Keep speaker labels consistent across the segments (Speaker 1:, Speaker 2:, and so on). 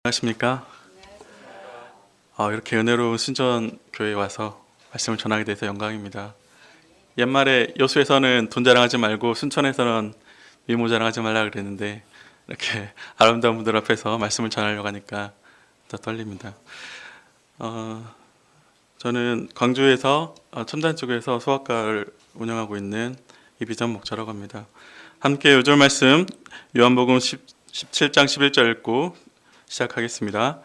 Speaker 1: 안녕하십니까? 이렇게 은혜로운 순전교회에 와서 말씀을 전하게 돼서 영광입니다. 옛말에 여수에서는 돈 자랑하지 말고 순천에서는 미모 자랑하지 말라 그랬는데 이렇게 아름다운 분들 앞에서 말씀을 전하려고 하니까 더 떨립니다. 저는 광주에서 첨단 쪽에서 수학과를 운영하고 있는 이비전 목사라고 합니다. 함께 요절 말씀 요한복음 17장 11절 읽고 시작하겠습니다.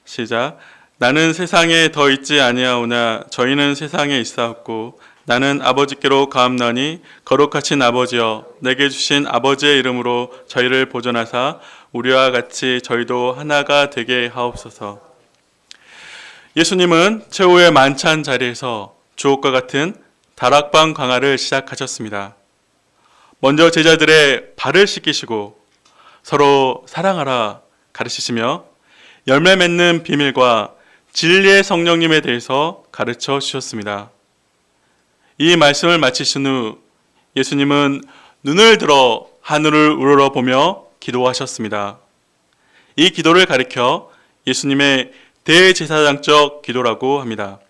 Speaker 1: 시작. 나는 세상에 더 있지 아니하오나 저희는 세상에 있사옵고 나는 아버지께로 가옵나니 거룩하신 아버지여 내게 주신 아버지의 이름으로 저희를 보존하사 우리와 같이 저희도 하나가 되게 하옵소서. 예수님은 최후의 만찬 자리에서 주옥과 같은 다락방 강화를 시작하셨습니다. 먼저 제자들의 발을 씻기시고 서로 사랑하라 가르치시며 열매 맺는 비밀과 진리의 성령님에 대해서 가르쳐 주셨습니다. 이 말씀을 마치신 후 예수님은 눈을 들어 하늘을 우러러보며 기도하셨습니다. 이 기도를 가리켜 예수님의 대제사장적 기도라고 합니다.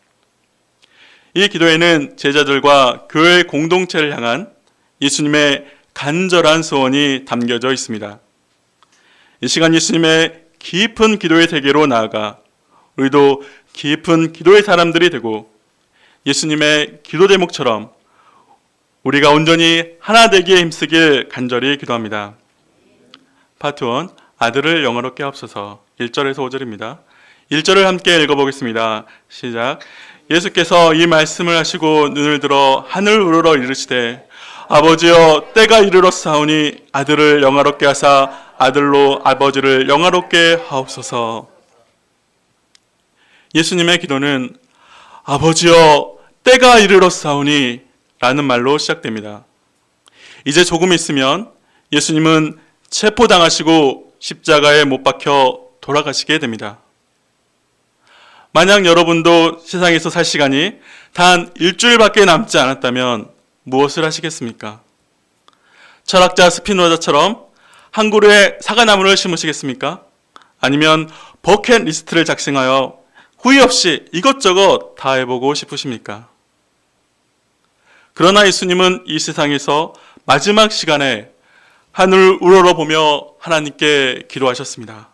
Speaker 1: 이 기도에는 제자들과 교회 공동체를 향한 예수님의 간절한 소원이 담겨져 있습니다. 이 시간 예수님의 깊은 기도의 세계로 나아가 우리도 깊은 기도의 사람들이 되고 예수님의 기도 제목처럼 우리가 온전히 하나 되기에 힘쓰길 간절히 기도합니다. 파트 1 아들을 영화롭게 하옵소서 1절에서 5절입니다. 1절을 함께 읽어보겠습니다. 시작. 예수께서 이 말씀을 하시고 눈을 들어 하늘 우러러 이르시되 아버지여 때가 이르렀사오니 아들을 영화롭게 하사 아들로 아버지를 영화롭게 하옵소서. 예수님의 기도는 아버지여 때가 이르렀사오니 라는 말로 시작됩니다. 이제 조금 있으면 예수님은 체포당하시고 십자가에 못 박혀 돌아가시게 됩니다. 만약 여러분도 세상에서 살 시간이 단 일주일밖에 남지 않았다면 무엇을 하시겠습니까? 철학자 스피노자처럼 한 그루의 사과나무를 심으시겠습니까? 아니면 버킷리스트를 작성하여 후회 없이 이것저것 다 해보고 싶으십니까? 그러나 예수님은 이 세상에서 마지막 시간에 하늘을 우러러보며 하나님께 기도하셨습니다.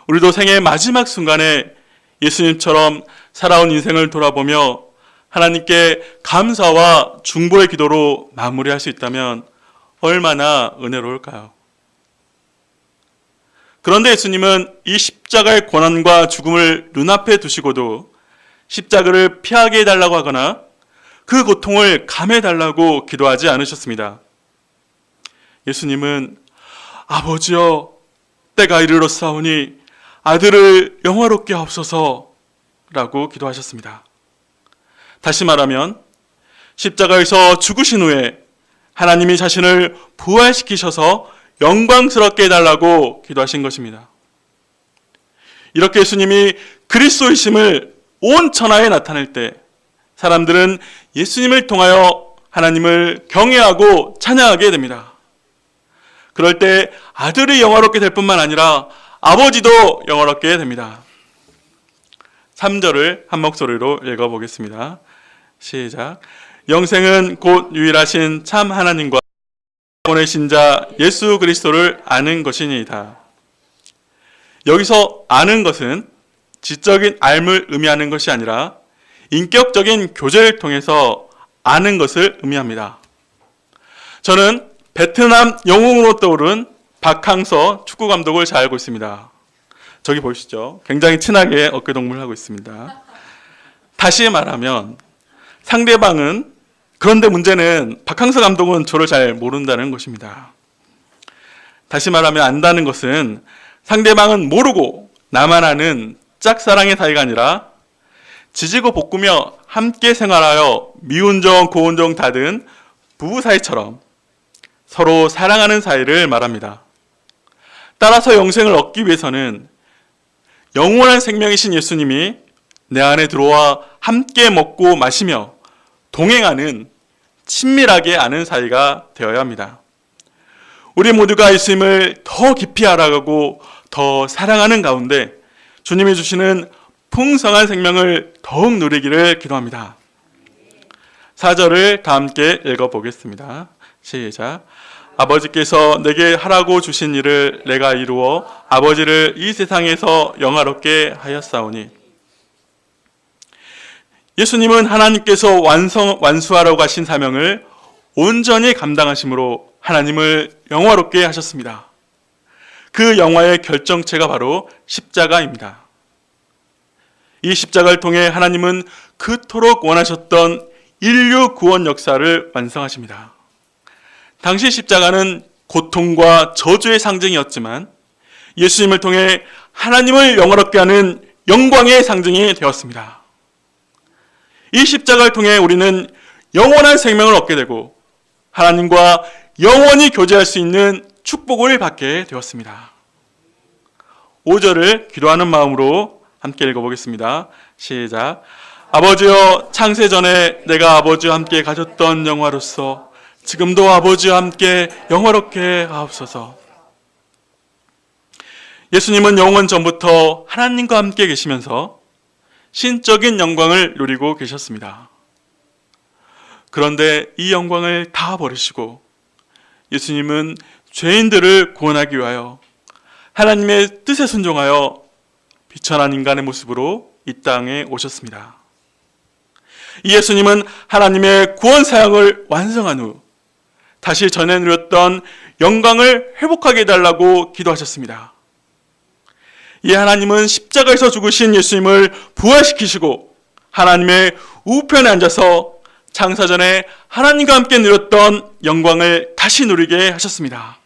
Speaker 1: 우리도 생의 마지막 순간에 예수님처럼 살아온 인생을 돌아보며 하나님께 감사와 중보의 기도로 마무리할 수 있다면 얼마나 은혜로울까요? 그런데 예수님은 이 십자가의 고난과 죽음을 눈앞에 두시고도 십자가를 피하게 해달라고 하거나 그 고통을 감해달라고 기도하지 않으셨습니다. 예수님은 아버지여 때가 이르렀사오니 아들을 영화롭게 하옵소서 라고 기도하셨습니다. 다시 말하면 십자가에서 죽으신 후에 하나님이 자신을 부활시키셔서 영광스럽게 해달라고 기도하신 것입니다. 이렇게 예수님이 그리스도이심을 온 천하에 나타낼 때 사람들은 예수님을 통하여 하나님을 경외하고 찬양하게 됩니다. 그럴 때 아들이 영화롭게 될 뿐만 아니라 아버지도 영화롭게 됩니다. 3절을 한 목소리로 읽어보겠습니다. 시작. 영생은 곧 유일하신 참 하나님과 보내신 자 예수 그리스도를 아는 것이니이다. 여기서 아는 것은 지적인 알을 의미하는 것이 아니라 인격적인 교제를 통해서 아는 것을 의미합니다. 저는 베트남 영웅으로 떠오른 박항서 축구 감독을 잘 알고 있습니다. 저기 보시죠. 굉장히 친하게 어깨동무를 하고 있습니다. 다시 말하면 상대방은, 그런데 문제는 박항서 감독은 저를 잘 모른다는 것입니다. 다시 말하면 안다는 것은 상대방은 모르고 나만 아는 짝사랑의 사이가 아니라 지지고 볶으며 함께 생활하여 미운정 고운정 다든 부부 사이처럼 서로 사랑하는 사이를 말합니다. 따라서 영생을 얻기 위해서는 영원한 생명이신 예수님이 내 안에 들어와 함께 먹고 마시며 동행하는 친밀하게 아는 사이가 되어야 합니다. 우리 모두가 예수님을 더 깊이 알아가고 더 더 사랑하는 가운데 주님이 주시는 풍성한 생명을 더욱 누리기를 기도합니다. 4절을 다 함께 읽어보겠습니다. 시작. 아버지께서 내게 하라고 주신 일을 내가 이루어 아버지를 이 세상에서 영화롭게 하였사오니. 예수님은 하나님께서 완수하라고 하신 사명을 온전히 감당하심으로 하나님을 영화롭게 하셨습니다. 그 영화의 결정체가 바로 십자가입니다. 이 십자가를 통해 하나님은 그토록 원하셨던 인류 구원 역사를 완성하십니다. 당시 십자가는 고통과 저주의 상징이었지만 예수님을 통해 하나님을 영화롭게 하는 영광의 상징이 되었습니다. 이 십자가를 통해 우리는 영원한 생명을 얻게 되고 하나님과 영원히 교제할 수 있는 축복을 받게 되었습니다. 5절을 기도하는 마음으로 함께 읽어보겠습니다. 시작. 아버지여, 창세 전에 내가 아버지와 함께 가졌던 영화로서 지금도 아버지와 함께 영화롭게 하옵소서. 예수님은 영원 전부터 하나님과 함께 계시면서 신적인 영광을 누리고 계셨습니다. 그런데 이 영광을 다 버리시고 예수님은 죄인들을 구원하기 위하여 하나님의 뜻에 순종하여 비천한 인간의 모습으로 이 땅에 오셨습니다. 이 예수님은 하나님의 구원 사역을 완성한 후 다시 전에 누렸던 영광을 회복하게 해달라고 기도하셨습니다. 이 하나님은 십자가에서 죽으신 예수님을 부활시키시고 하나님의 우편에 앉아서 창사전에 하나님과 함께 누렸던 영광을 다시 누리게 하셨습니다.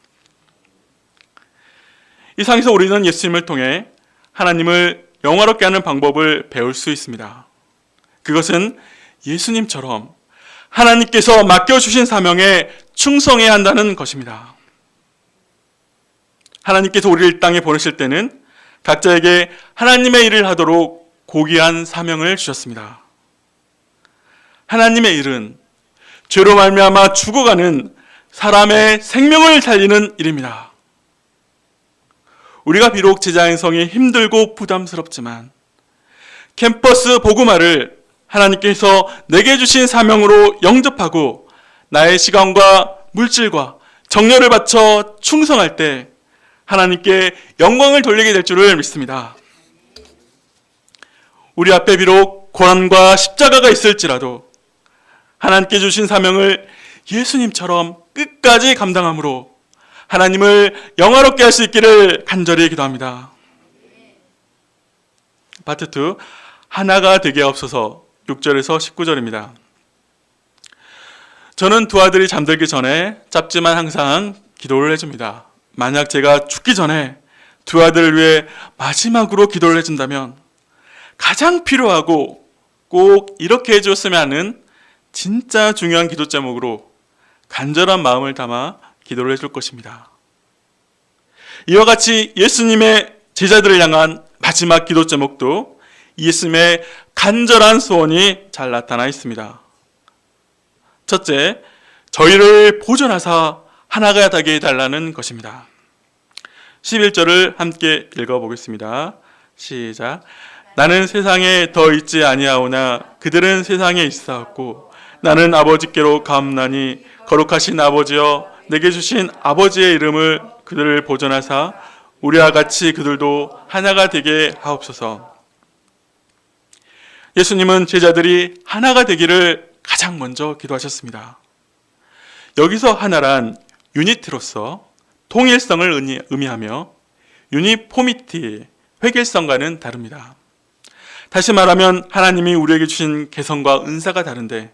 Speaker 1: 이 상에서 우리는 예수님을 통해 하나님을 영화롭게 하는 방법을 배울 수 있습니다. 그것은 예수님처럼 하나님께서 맡겨주신 사명에 충성해야 한다는 것입니다. 하나님께서 우리를 땅에 보내실 때는 각자에게 하나님의 일을 하도록 고귀한 사명을 주셨습니다. 하나님의 일은 죄로 말미암아 죽어가는 사람의 생명을 살리는 일입니다. 우리가 비록 제자 양성이 힘들고 부담스럽지만 캠퍼스 복음화를 하나님께서 내게 주신 사명으로 영접하고 나의 시간과 물질과 정열을 바쳐 충성할 때 하나님께 영광을 돌리게 될 줄을 믿습니다. 우리 앞에 비록 고난과 십자가가 있을지라도 하나님께 주신 사명을 예수님처럼 끝까지 감당함으로 하나님을 영화롭게 할 수 있기를 간절히 기도합니다. 파트 2, 하나가 되게 하옵소서. 6절에서 19절입니다. 저는 두 아들이 잠들기 전에 짧지만 항상 기도를 해줍니다. 만약 제가 죽기 전에 두 아들을 위해 마지막으로 기도를 해준다면 가장 필요하고 꼭 이렇게 해줬으면 하는 진짜 중요한 기도 제목으로 간절한 마음을 담아 기도를 해줄 것입니다. 이와 같이 예수님의 제자들을 향한 마지막 기도 제목도 예수님의 간절한 소원이 잘 나타나 있습니다. 첫째, 저희를 보존하사 하나가 되게 해달라는 것입니다. 11절을 함께 읽어보겠습니다. 시작. 나는 세상에 더 있지 아니하오나 그들은 세상에 있사옵고 나는 아버지께로 가옵나니 거룩하신 아버지여 내게 주신 아버지의 이름을 그들을 보존하사 우리와 같이 그들도 하나가 되게 하옵소서. 예수님은 제자들이 하나가 되기를 가장 먼저 기도하셨습니다. 여기서 하나란 유니티로서 통일성을 의미하며 유니포미티, 획일성과는 다릅니다. 다시 말하면 하나님이 우리에게 주신 개성과 은사가 다른데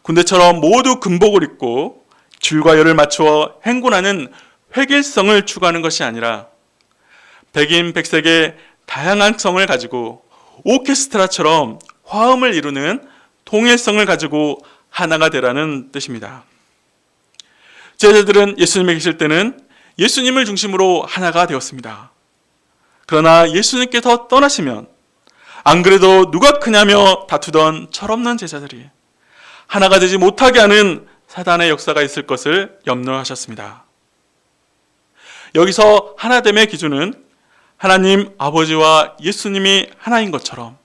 Speaker 1: 군대처럼 모두 군복을 입고 줄과 열을 맞추어 행군하는 획일성을 추구하는 것이 아니라 백인 백색의 다양한 성을 가지고 오케스트라처럼 화음을 이루는 통일성을 가지고 하나가 되라는 뜻입니다. 제자들은 예수님이 계실 때는 예수님을 중심으로 하나가 되었습니다. 그러나 예수님께서 떠나시면 안 그래도 누가 크냐며 다투던 철없는 제자들이 하나가 되지 못하게 하는 사단의 역사가 있을 것을 염려하셨습니다. 여기서 하나됨의 기준은 하나님 아버지와 예수님이 하나인 것처럼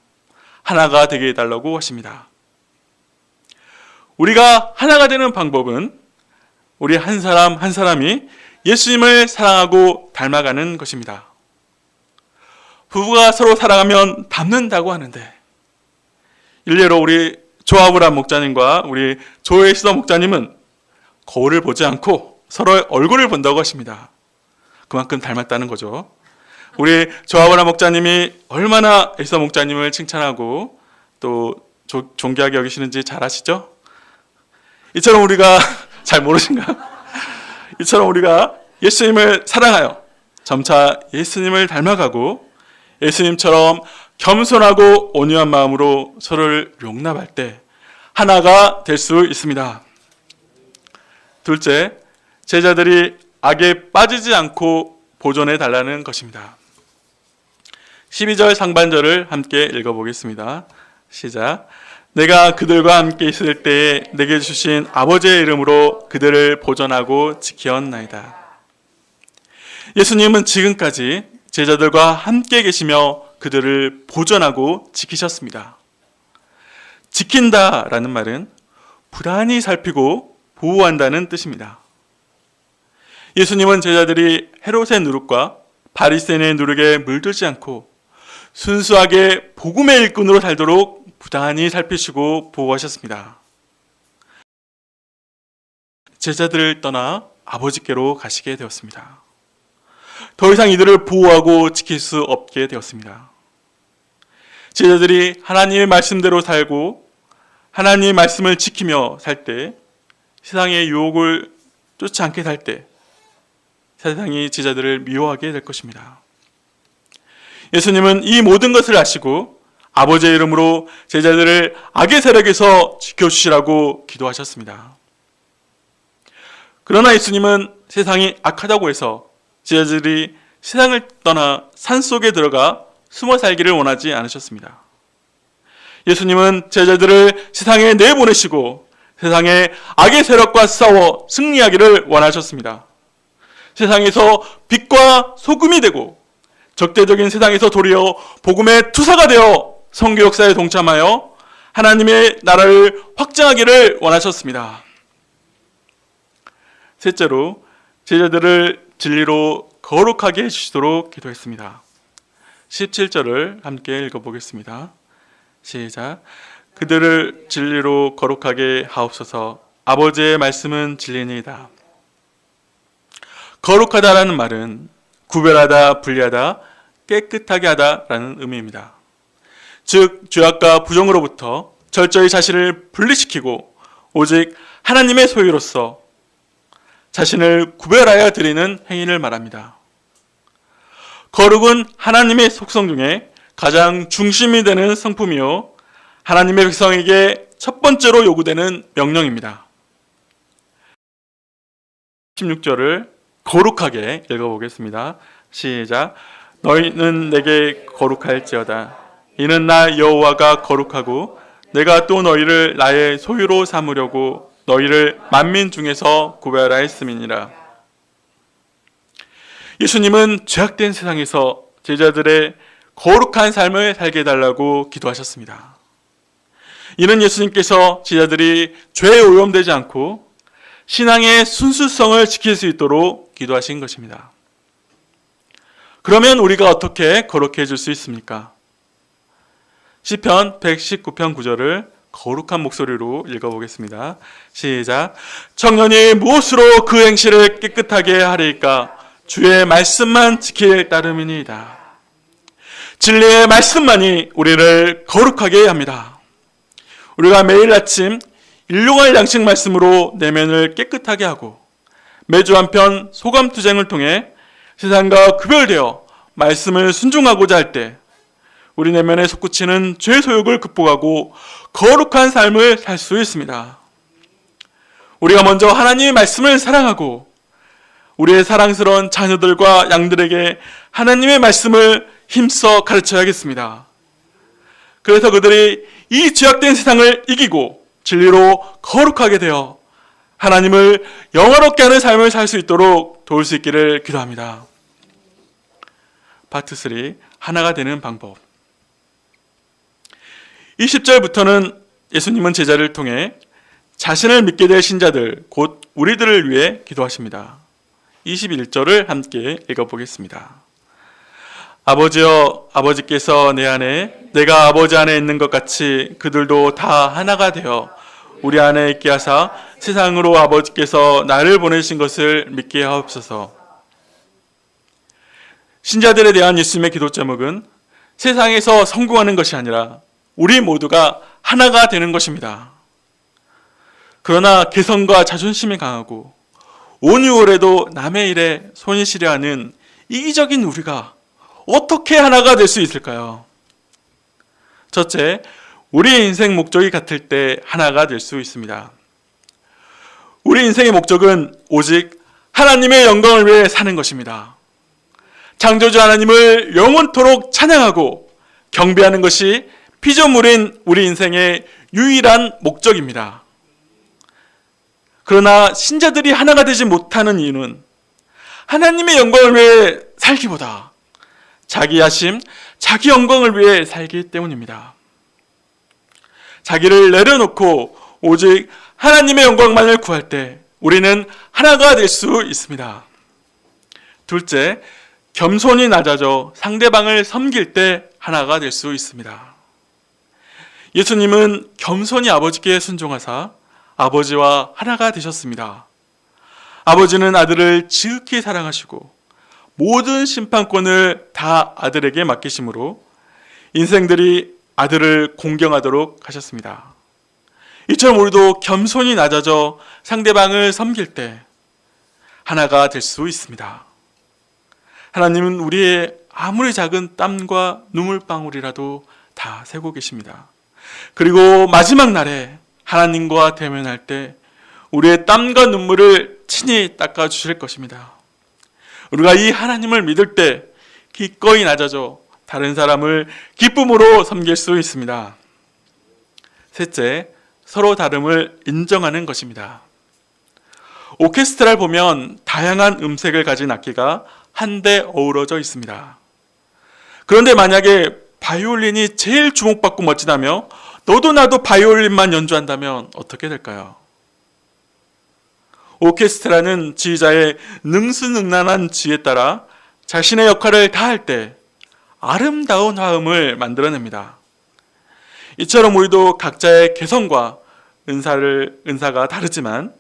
Speaker 1: 하나가 되게 해달라고 하십니다. 우리가 하나가 되는 방법은 우리 한 사람 한 사람이 예수님을 사랑하고 닮아가는 것입니다. 부부가 서로 사랑하면 닮는다고 하는데, 일례로 우리 조아브람 목자님과 우리 조에스더 목자님은 거울을 보지 않고 서로의 얼굴을 본다고 하십니다. 그만큼 닮았다는 거죠. 우리 조아브람 목자님이 얼마나 에스더 목자님을 칭찬하고 또 존귀하게 여기시는지 잘 아시죠? 이처럼 우리가 잘 모르신가요? 이처럼 우리가 예수님을 사랑하여 점차 예수님을 닮아가고 예수님처럼 겸손하고 온유한 마음으로 서로를 용납할 때 하나가 될 수 있습니다. 둘째, 제자들이 악에 빠지지 않고 보존해 달라는 것입니다. 12절 상반절을 함께 읽어보겠습니다. 시작. 내가 그들과 함께 있을 때에 내게 주신 아버지의 이름으로 그들을 보존하고 지켰나이다. 예수님은 지금까지 제자들과 함께 계시며 그들을 보존하고 지키셨습니다. 지킨다라는 말은 부단히 살피고 보호한다는 뜻입니다. 예수님은 제자들이 헤롯의 누룩과 바리새인의 누룩에 물들지 않고 순수하게 복음의 일꾼으로 살도록 부단히 살피시고 보호하셨습니다. 제자들을 떠나 아버지께로 가시게 되었습니다. 더 이상 이들을 보호하고 지킬 수 없게 되었습니다. 제자들이 하나님의 말씀대로 살고 하나님의 말씀을 지키며 살 때, 세상의 유혹을 쫓지 않게 살 때 세상이 제자들을 미워하게 될 것입니다. 예수님은 이 모든 것을 아시고 아버지의 이름으로 제자들을 악의 세력에서 지켜주시라고 기도하셨습니다. 그러나 예수님은 세상이 악하다고 해서 제자들이 세상을 떠나 산속에 들어가 숨어 살기를 원하지 않으셨습니다. 예수님은 제자들을 세상에 내보내시고 세상의 악의 세력과 싸워 승리하기를 원하셨습니다. 세상에서 빛과 소금이 되고 적대적인 세상에서 도리어 복음의 투사가 되어 선교 역사에 동참하여 하나님의 나라를 확장하기를 원하셨습니다. 셋째로, 제자들을 진리로 거룩하게 해주시도록 기도했습니다. 17절을 함께 읽어보겠습니다. 시작. 그들을 진리로 거룩하게 하옵소서. 아버지의 말씀은 진리니이다. 거룩하다라는 말은 구별하다, 분리하다, 깨끗하게 하다라는 의미입니다. 즉, 죄악과 부정으로부터 철저히 자신을 분리시키고 오직 하나님의 소유로서 자신을 구별하여 드리는 행위를 말합니다. 거룩은 하나님의 속성 중에 가장 중심이 되는 성품이요, 하나님의 백성에게 첫 번째로 요구되는 명령입니다. 16절을 거룩하게 읽어보겠습니다. 시작. 너희는 내게 거룩할지어다. 이는 나 여호와가 거룩하고 내가 또 너희를 나의 소유로 삼으려고 너희를 만민 중에서 구별하였음이니라. 예수님은 죄악된 세상에서 제자들의 거룩한 삶을 살게 해달라고 기도하셨습니다. 이는 예수님께서 제자들이 죄에 오염되지 않고 신앙의 순수성을 지킬 수 있도록 기도하신 것입니다. 그러면 우리가 어떻게 거룩해 줄 수 있습니까? 시편 119편 9절을 거룩한 목소리로 읽어보겠습니다. 시작. 청년이 무엇으로 그 행실을 깨끗하게 하리까? 주의 말씀만 지킬 따름이니이다. 진리의 말씀만이 우리를 거룩하게 합니다. 우리가 매일 아침 일용할 양식 말씀으로 내면을 깨끗하게 하고 매주 한편 소감투쟁을 통해 세상과 구별되어 말씀을 순종하고자 할 때 우리 내면에 솟구치는 죄 소욕을 극복하고 거룩한 삶을 살 수 있습니다. 우리가 먼저 하나님의 말씀을 사랑하고 우리의 사랑스러운 자녀들과 양들에게 하나님의 말씀을 힘써 가르쳐야겠습니다. 그래서 그들이 이 죄악된 세상을 이기고 진리로 거룩하게 되어 하나님을 영화롭게 하는 삶을 살 수 있도록 도울 수 있기를 기도합니다. 파트 3 하나가 되는 방법. 20절부터는 예수님은 제자를 통해 자신을 믿게 될 신자들, 곧 우리들을 위해 기도하십니다. 21절을 함께 읽어보겠습니다. 아버지여, 아버지께서 내 안에, 내가 아버지 안에 있는 것 같이 그들도 다 하나가 되어 우리 안에 있게 하사 세상으로 아버지께서 나를 보내신 것을 믿게 하옵소서. 신자들에 대한 예수님의 기도 제목은 세상에서 성공하는 것이 아니라 우리 모두가 하나가 되는 것입니다. 그러나 개성과 자존심이 강하고 온유월에도 남의 일에 손이 시려하는 이기적인 우리가 어떻게 하나가 될 수 있을까요? 첫째, 우리 인생 목적이 같을 때 하나가 될 수 있습니다. 우리 인생의 목적은 오직 하나님의 영광을 위해 사는 것입니다. 창조주 하나님을 영원토록 찬양하고 경배하는 것이 피조물인 우리 인생의 유일한 목적입니다. 그러나 신자들이 하나가 되지 못하는 이유는 하나님의 영광을 위해 살기보다 자기 야심, 자기 영광을 위해 살기 때문입니다. 자기를 내려놓고 오직 하나님의 영광만을 구할 때 우리는 하나가 될 수 있습니다. 둘째, 겸손히 낮아져 상대방을 섬길 때 하나가 될 수 있습니다. 예수님은 겸손히 아버지께 순종하사 아버지와 하나가 되셨습니다. 아버지는 아들을 지극히 사랑하시고 모든 심판권을 다 아들에게 맡기심으로 인생들이 아들을 공경하도록 하셨습니다. 이처럼 우리도 겸손히 낮아져 상대방을 섬길 때 하나가 될 수 있습니다. 하나님은 우리의 아무리 작은 땀과 눈물방울이라도 다 세고 계십니다. 그리고 마지막 날에 하나님과 대면할 때 우리의 땀과 눈물을 친히 닦아주실 것입니다. 우리가 이 하나님을 믿을 때 기꺼이 낮아져 다른 사람을 기쁨으로 섬길 수 있습니다. 셋째, 서로 다름을 인정하는 것입니다. 오케스트라를 보면 다양한 음색을 가진 악기가 한데 어우러져 있습니다. 그런데 만약에 바이올린이 제일 주목받고 멋지다며 너도 나도 바이올린만 연주한다면 어떻게 될까요? 오케스트라는 지휘자의 능수능란한 지혜에 따라 자신의 역할을 다할 때 아름다운 화음을 만들어냅니다. 이처럼 우리도 각자의 개성과 은사가 다르지만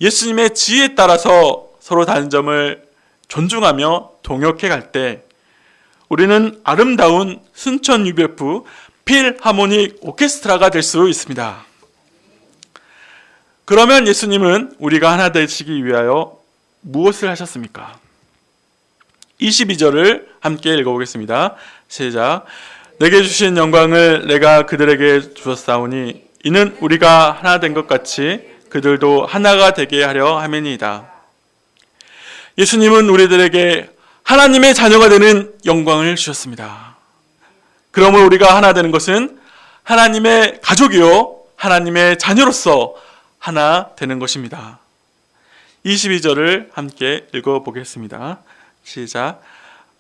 Speaker 1: 예수님의 지혜에 따라서 서로 다른 점을 존중하며 동역해 갈 때 우리는 아름다운 순천유배프 필하모닉 오케스트라가 될 수 있습니다. 그러면 예수님은 우리가 하나 되시기 위하여 무엇을 하셨습니까? 22절을 함께 읽어보겠습니다. 시작. 내게 주신 영광을 내가 그들에게 주었사오니 이는 우리가 하나 된 것 같이 그들도 하나가 되게 하려 함이니이다. 예수님은 우리들에게 하나님의 자녀가 되는 영광을 주셨습니다. 그러므로 우리가 하나 되는 것은 하나님의 가족이요 하나님의 자녀로서 하나 되는 것입니다. 22절을 함께 읽어보겠습니다. 시작.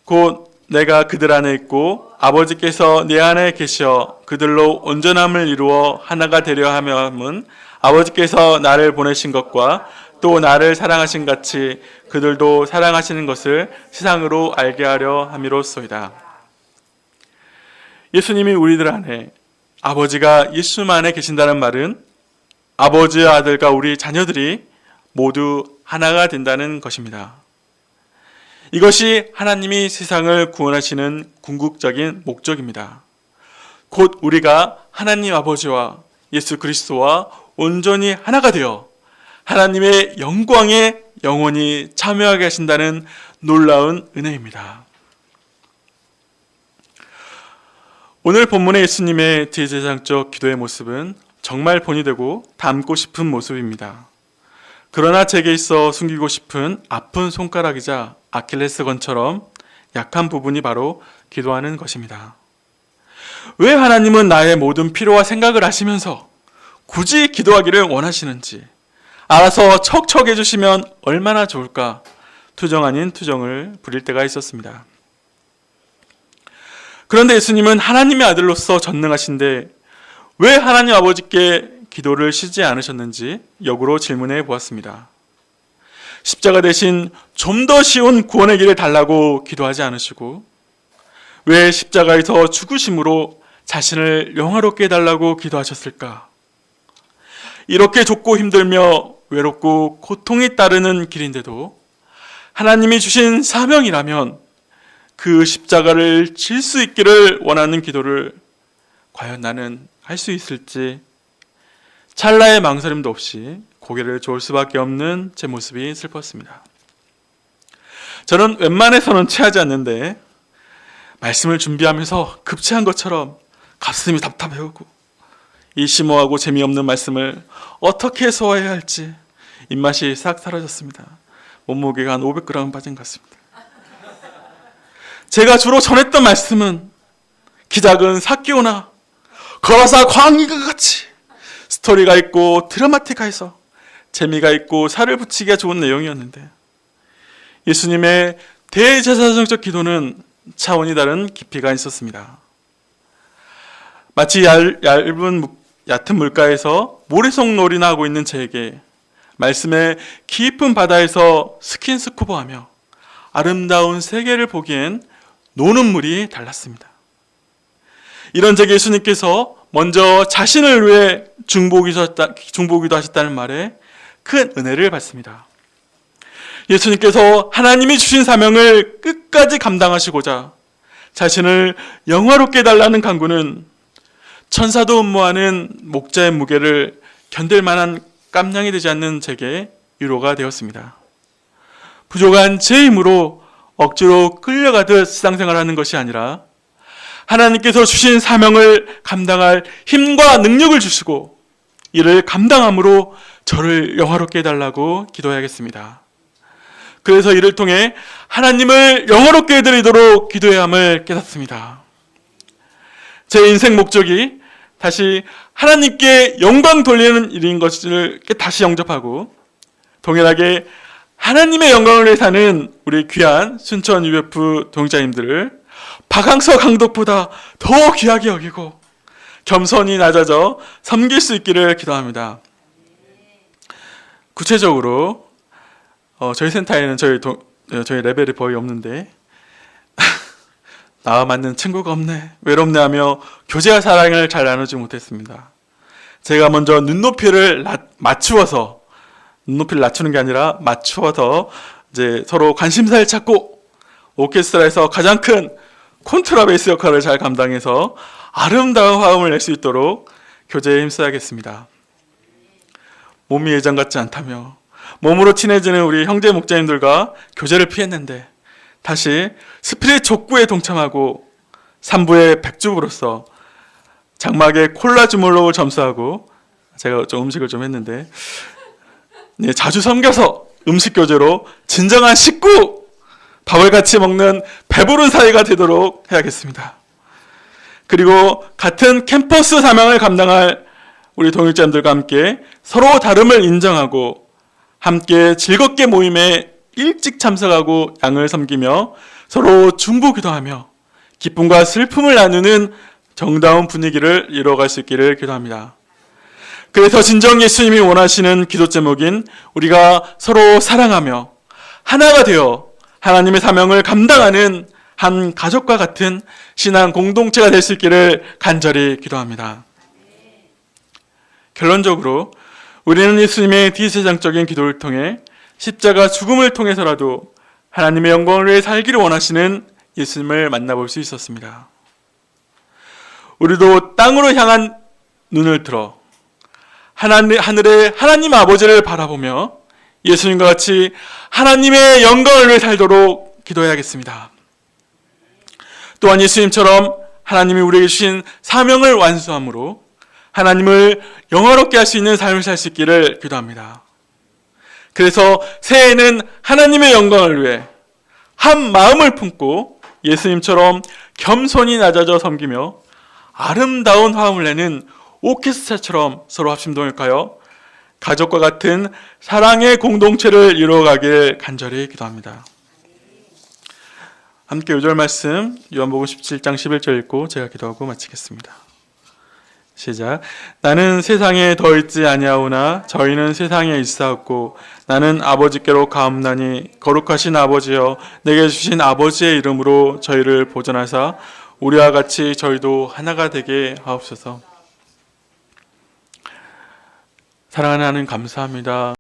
Speaker 1: 곧 내가 그들 안에 있고 아버지께서 내 안에 계셔 그들로 온전함을 이루어 하나가 되려 함은 아버지께서 나를 보내신 것과 또 나를 사랑하신 같이 그들도 사랑하시는 것을 세상으로 알게 하려 함이로소이다. 예수님이 우리들 안에, 아버지가 예수님 안에 계신다는 말은 아버지의 아들과 우리 자녀들이 모두 하나가 된다는 것입니다. 이것이 하나님이 세상을 구원하시는 궁극적인 목적입니다. 곧 우리가 하나님 아버지와 예수 그리스도와 온전히 하나가 되어 하나님의 영광에 영원히 참여하게 하신다는 놀라운 은혜입니다. 오늘 본문의 예수님의 제사장적 기도의 모습은 정말 본이 되고 닮고 싶은 모습입니다. 그러나 제게 있어 숨기고 싶은 아픈 손가락이자 아킬레스건처럼 약한 부분이 바로 기도하는 것입니다. 왜 하나님은 나의 모든 필요와 생각을 아시면서 굳이 기도하기를 원하시는지 알아서 척척 해주시면 얼마나 좋을까 투정 아닌 투정을 부릴 때가 있었습니다. 그런데 예수님은 하나님의 아들로서 전능하신데 왜 하나님 아버지께 기도를 쉬지 않으셨는지 역으로 질문해 보았습니다. 십자가 대신 좀 더 쉬운 구원의 길을 달라고 기도하지 않으시고 왜 십자가에서 죽으심으로 자신을 영화롭게 해달라고 기도하셨을까? 이렇게 좁고 힘들며 외롭고 고통이 따르는 길인데도 하나님이 주신 사명이라면 그 십자가를 질 수 있기를 원하는 기도를 과연 나는 할 수 있을지 찰나의 망설임도 없이 고개를 저을 수밖에 없는 제 모습이 슬펐습니다. 저는 웬만해서는 체하지 않는데 말씀을 준비하면서 급체한 것처럼 가슴이 답답해오고 이 심오하고 재미없는 말씀을 어떻게 소화해야 할지 입맛이 싹 사라졌습니다. 몸무게가 한 500g 빠진 것 같습니다. 제가 주로 전했던 말씀은 기작은 사키오나 거라사 광희가 같이 스토리가 있고 드라마틱해서 재미가 있고 살을 붙이기가 좋은 내용이었는데 예수님의 대제사장적 기도는 차원이 다른 깊이가 있었습니다. 마치 얕은 물가에서 모래성놀이나 하고 있는 저에게 말씀의 깊은 바다에서 스킨스쿠버하며 아름다운 세계를 보기엔 노는 물이 달랐습니다. 이런 제게 예수님께서 먼저 자신을 위해 중보기도 하셨다는 말에 큰 은혜를 받습니다. 예수님께서 하나님이 주신 사명을 끝까지 감당하시고자 자신을 영화롭게 해달라는 간구는 천사도 음모하는 목자의 무게를 견딜 만한 깜냥이 되지 않는 제게 위로가 되었습니다. 부족한 제 힘으로 억지로 끌려가듯 신앙생활하는 것이 아니라 하나님께서 주신 사명을 감당할 힘과 능력을 주시고 이를 감당함으로 저를 영화롭게 해달라고 기도해야겠습니다. 그래서 이를 통해 하나님을 영화롭게 해드리도록 기도해야 함을 깨닫습니다. 제 인생 목적이 다시 하나님께 영광 돌리는 일인 것을 다시 영접하고 동일하게 하나님의 영광을 위해 사는 우리 귀한 순천 UF 동역자님들을 박항서 강독보다 더 귀하게 여기고 겸손히 낮아져 섬길 수 있기를 기도합니다. 구체적으로 저희 센터에는 저희 레벨이 거의 없는데 나와 맞는 친구가 없네, 외롭네 하며 교제와 사랑을 잘 나누지 못했습니다. 제가 먼저 눈높이를 맞추어서, 눈높이를 낮추는 게 아니라 맞추어서 이제 서로 관심사를 찾고 오케스트라에서 가장 큰 콘트라베이스 역할을 잘 감당해서 아름다운 화음을 낼 수 있도록 교제에 힘써야겠습니다. 몸이 예전 같지 않다며 몸으로 친해지는 우리 형제 목자님들과 교제를 피했는데 다시 스피릿 족구에 동참하고 3부의 백주부로서 장막에 콜라 주물럭을 점수하고 제가 좀 음식을 좀 했는데 자주 섬겨서 음식 교제로 진정한 식구, 밥을 같이 먹는 배부른 사이가 되도록 해야겠습니다. 그리고 같은 캠퍼스 사명을 감당할 우리 동역자님들과 함께 서로 다름을 인정하고 함께 즐겁게 모임에 일찍 참석하고 양을 섬기며 서로 중보기도하며 기쁨과 슬픔을 나누는 정다운 분위기를 이뤄갈 수 있기를 기도합니다. 그래서 진정 예수님이 원하시는 기도 제목인 우리가 서로 사랑하며 하나가 되어 하나님의 사명을 감당하는 한 가족과 같은 신앙 공동체가 될 수 있기를 간절히 기도합니다. 결론적으로 우리는 예수님의 디세장적인 기도를 통해 십자가 죽음을 통해서라도 하나님의 영광을 위해 살기를 원하시는 예수님을 만나볼 수 있었습니다. 우리도 땅으로 향한 눈을 들어 하늘의 하나님 아버지를 바라보며 예수님과 같이 하나님의 영광을 위해 살도록 기도해야겠습니다. 또한 예수님처럼 하나님이 우리에게 주신 사명을 완수함으로 하나님을 영화롭게 할 수 있는 삶을 살 수 있기를 기도합니다. 그래서 새해에는 하나님의 영광을 위해 한 마음을 품고 예수님처럼 겸손히 낮아져 섬기며 아름다운 화음을 내는 오케스트라처럼 서로 합심동역하여 가족과 같은 사랑의 공동체를 이루어가길 간절히 기도합니다. 함께 요절 말씀 요한복음 17장 11절 읽고 제가 기도하고 마치겠습니다. 시작. 나는 세상에 더 있지 아니하오나 저희는 세상에 있사옵고 나는 아버지께로 가옵나니 거룩하신 아버지여 내게 주신 아버지의 이름으로 저희를 보존하사 우리와 같이 저희도 하나가 되게 하옵소서. 사랑하는 하나님 감사합니다.